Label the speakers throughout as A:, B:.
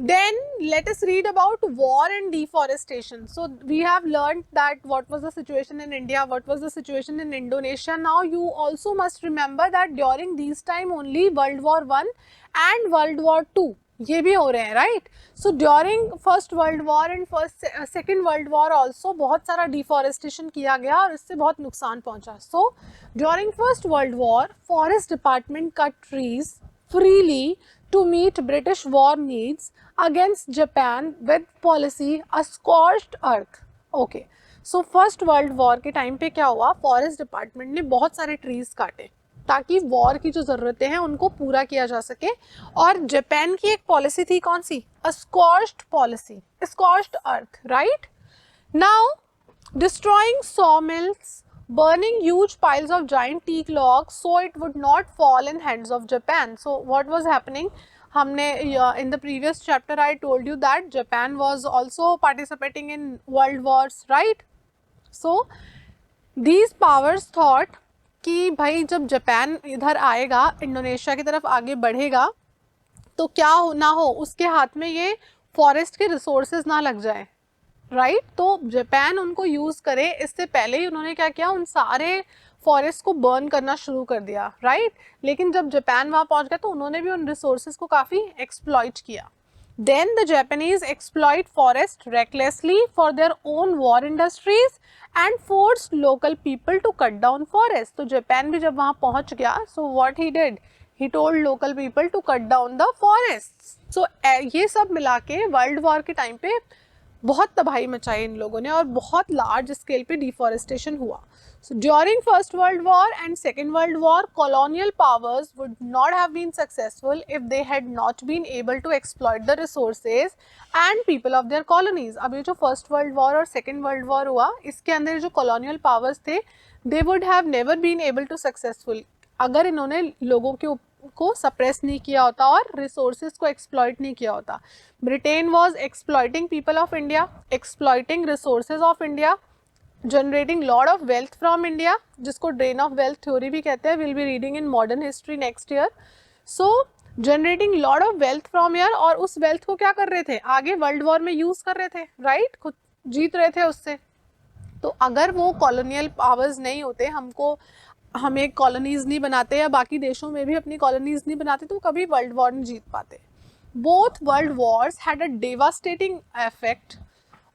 A: Then let us read about war and deforestation. So we have learned that what was the situation in India, what was the situation in Indonesia. Now you also must remember that during these time only World War I and World War II ये भी हो रहे हैं, right? So during First World War and Second World War also बहुत सारा deforestation किया गया और इससे बहुत नुकसान पहुंचा. So during First World War, Forest Department cut trees freely to meet British war needs against Japan with policy a scorched earth. Okay, so first world war के टाइम पे क्या हुआ, फॉरेस्ट डिपार्टमेंट ने बहुत सारे ट्रीज काटे ताकि war की जो ज़रूरतें हैं उनको पूरा किया जा सके. और जापान की एक पॉलिसी थी, कौन सी, a scorched policy, scorched earth, right. Now destroying sawmills, burning huge piles of giant teak logs so it would not fall in hands of Japan. So what was happening, हमने in the previous chapter I told you that Japan was also participating in world wars, right? So these powers thought कि भाई जब Japan इधर आएगा, Indonesia की तरफ आगे बढ़ेगा, तो क्या हो ना हो उसके हाथ में ये फॉरेस्ट के रिसोर्सेज ना लग जाए, राइट. तो जापान उनको यूज़ करे इससे पहले ही उन्होंने क्या किया, उन सारे फॉरेस्ट को बर्न करना शुरू कर दिया, राइट. लेकिन जब जापान वहाँ पहुँच गया तो उन्होंने भी उन रिसोर्सेज को काफ़ी एक्सप्लॉइट किया. Then the Japanese exploit forest recklessly for their own war industries and forced local people to cut down forest. तो जापान भी जब वहाँ पहुँच गया, so what he did, he told local people to cut down the forests. So ये सब मिला के वर्ल्ड वॉर के टाइम पे बहुत तबाही मचाई इन लोगों ने और बहुत लार्ज स्केल पे डिफॉरेस्टेशन हुआ. So during First World War and Second World War, colonial powers would not have been successful if they had not been able to exploit the resources and people of their colonies. अब ये जो First World War और Second World War हुआ, इसके अंदर जो colonial powers थे, they would have never been able to successful अगर इन्होंने लोगों को सप्रेस नहीं किया होता और रिसोर्सेज को एक्सप्लॉइट नहीं किया होता. Britain was exploiting people of India, exploiting resources of India, generating lot of wealth from India, जिसको ड्रेन ऑफ वेल्थ थ्योरी भी कहते हैं. Will be reading in modern history next year. So generating lot of wealth from year, और उस wealth को क्या कर रहे थे, आगे वर्ल्ड वॉर में यूज कर रहे थे, राइट, खुद जीत रहे थे उससे. तो अगर वो कॉलोनियल पावर्स नहीं होते, हमें कॉलोनीज नहीं बनाते या बाकी देशों में भी अपनी कॉलोनीज नहीं बनाते, तो कभी वर्ल्ड वॉर नहीं जीत पाते. Both world wars had a devastating effect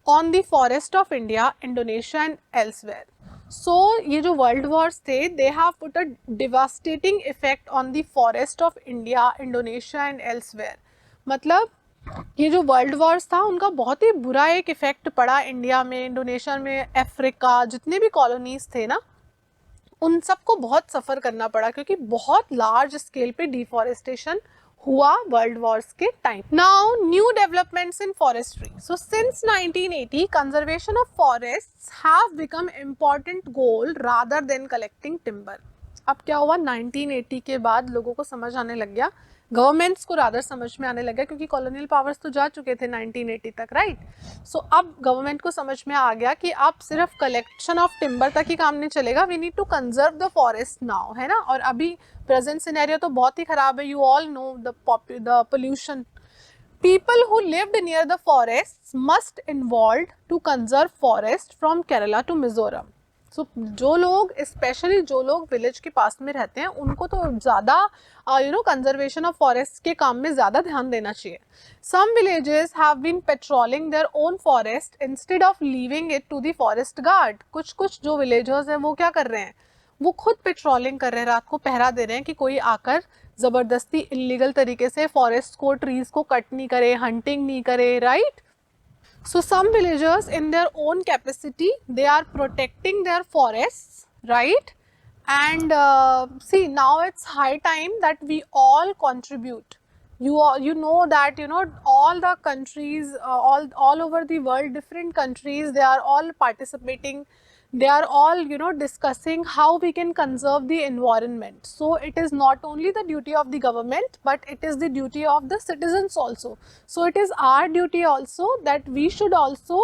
A: on the forest of India, Indonesia and elsewhere. So ये जो वर्ल्ड वॉर्स थे, they have put a devastating effect on the forest of India, Indonesia and elsewhere. मतलब ये जो world Wars था उनका बहुत ही बुरा एक इफेक्ट पड़ा इंडिया में, इंडोनेशिया में, अफ्रीका, जितने भी कॉलोनीज थे ना, उन सबको बहुत सफ़र करना पड़ा क्योंकि बहुत लार्ज स्केल पे डिफॉरेस्टेशन हुआ वर्ल्ड वॉर्स के time. Now new developments in forestry. So since 1980 conservation of forests have become important goal rather than collecting timber. अब क्या हुआ, 1980 के बाद लोगों को समझ आने लग गया, गवर्नमेंट्स को रादर समझ में आने लगा, क्योंकि कॉलोनियल पावर्स तो जा चुके थे 1980 तक, राइट. सो अब गवर्नमेंट को समझ में आ गया कि अब सिर्फ कलेक्शन ऑफ टिम्बर तक ही काम नहीं चलेगा, we need to conserve the forest now, है ना. और अभी प्रेजेंट सिनेरियो तो बहुत ही खराब है, you all know the pollution. People who lived near the forests must involved to conserve forest from Kerala to Mizoram. So जो लोग, स्पेशली जो लोग विलेज के पास में रहते हैं, उनको तो ज़्यादा कंजर्वेशन ऑफ फॉरेस्ट के काम में ज़्यादा ध्यान देना चाहिए. Some villages have been patrolling their own forest instead of leaving it to the forest guard. कुछ जो विलेजर्स हैं वो क्या कर रहे हैं, वो खुद पेट्रोलिंग कर रहे हैं, रात को पहरा दे रहे हैं कि कोई आकर ज़बरदस्ती इलीगल तरीके से फॉरेस्ट को, ट्रीज को कट नहीं करे, हंटिंग नहीं करे, right. So some villagers in their own capacity, they are protecting their forests, right. And see, now it's high time that we all contribute. You know that all the countries, all over the world, different countries, they are all participating. They are all discussing how we can conserve the environment. So it is not only the duty of the government, but it is the duty of the citizens also. So it is our duty also that we should also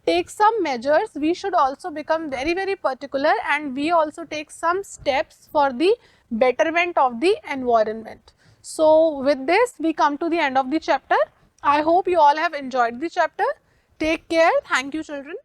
A: take some measures. We should also become very, very particular, and we also take some steps for the betterment of the environment. So with this we come to the end of the chapter. I hope you all have enjoyed the chapter. Take care. Thank you, children.